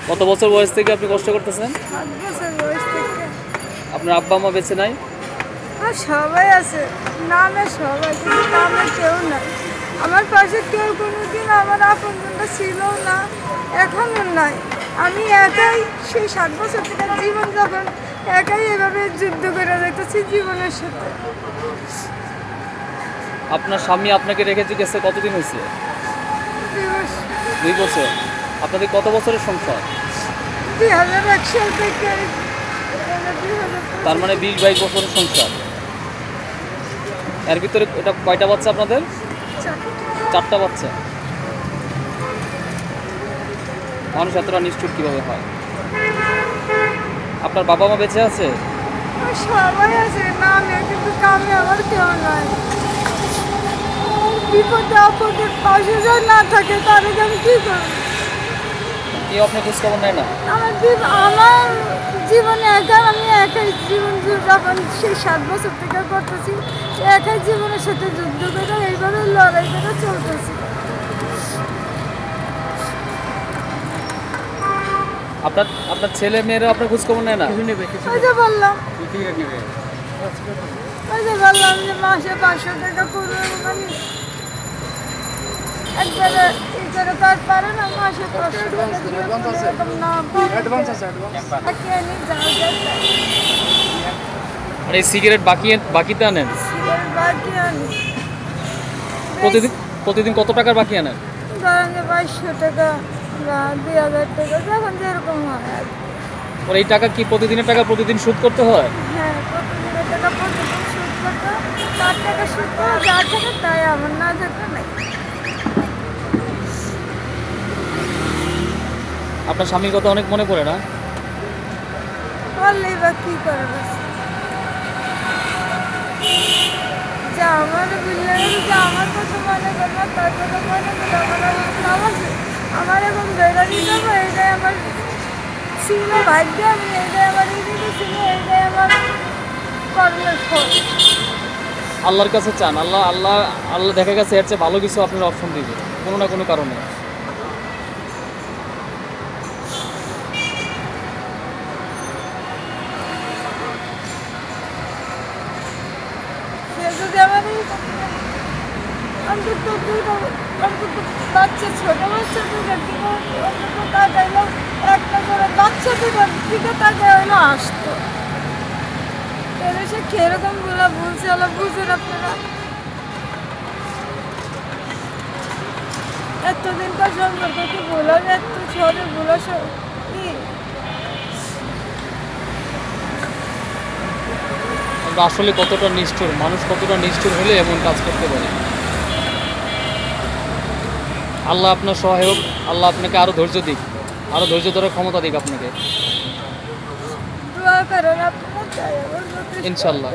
কত বছর বয়স থেকে আপনি কষ্ট করতেছেন? 7 বছর বয়স থেকে। আপনার আব্বা মা বেঁচে নাই? আর সবাই আছে, নামে সবাই, কিন্তু নামে কেউ নাই। আমার পাশে কেউ কোনোদিন আমার আপনজনটা ছিল না, এখনও নাই। আমি একাই সেই 7 বছর থেকে জীবনযাপন একাই এভাবে যুদ্ধ করে যাইতেছি জীবনের সাথে। আপনার স্বামী আপনাকে রেখে গেছে কতদিন হয়েছে? 2 বছর। আপনাদের কত বছরের সংসার? 2001 সাল থেকে। তার মানে 20-22 বছরের সংসার। এর ভিতরে এটা কয়টা বাচ্চা আপনাদের? 4টা বাচ্চা। মানুষ এতটা নিষ্ঠুর কীভাবে হয়? আপনার বাবা মা বেঁচে আছে? সবাই আছে, নামে, কিন্তু কামে আমার কেউ নাই। বিপদে আপদে পাশে যদি না থাকে তাহলে আমি কী করব? কেউ আপনার খোঁজখবর নেয় না? আমার জীবনে আমি একাই জীবন যাপন সেই 7 বছর থেকে করতেছি। একাই জীবনের সাথে যুদ্ধ করে এইভাবে লড়াই করে চলতেছি। আপনার ছেলে মেয়েরা আপনার খোঁজখবর নেয় না? ওই যে বললাম যে মাসে 500 টাকা করবে, মানে একবারে ই করে তার পারে না, মাসে 500 টাকা দিয়ে এরকম না অ্যাডভান্স আছে, আর এই সিগারেট বাকিতে আনেন? বাকি আনি প্রতিদিন কত টাকার বাকি আনেন? ধরেন যে 2200 টাকা বা 2000 টাকা, যখন যেরকম হয় আর কি। ওর এই টাকা কি প্রতিদিনের টাকা প্রতিদিন শোধ করতে হয়? হ্যাঁ, প্রতিদিনের টাকা প্রতিদিন সুদ করতে, তার টাকা সুদ করে যা থাকে তাই আমার, না থাকে নাই। আপনার স্বামীর কথা অনেক মনে পড়ে না? বললেই বা কী করার আছে? যা আমার বিল্লারে যে আমার কথা মনে করে না, তার কথা মনে করে আমার এখন বেড়া নিয়ে যাবো, এটাই আমার ছিল ভাগ্য। আমি এটাই আমার ইদিকে ছিল, এটাই আমার কর্মের ফল। আল্লাহর কাছে চান, আল্লাহ দেখা গেছে এর চেয়ে ভালো কিছু আপনার অপশন দিবে কোনো না কোনো কারণে। সে যদি আমার অন্তত বাচ্চা, ছোট বাচ্চা দুটার দিকে অন্তত তাকাইলেও, একটা করে বাচ্চা দুটার দিকে তাকাই হইলো আসতো। সে কিরকম গুলা বলছে হলো বুঝেন আপনারা। এতদিনকার সম্পর্ক কি ভুলো, এত সহজে ভুলো কি? আমরা আসলে কতটা নিষ্ঠুর, মানুষ কতটা নিষ্ঠুর হলে এমন কাজ করতে পারে। আল্লাহ আপনার সহায়ক, আল্লাহ আপনাকে আরো ধৈর্য দিক, আরো ধৈর্য ধরার ক্ষমতা দিক আপনাকে। দোয়া করেন আপনারা, চাই আমার ইনশাল্লাহ।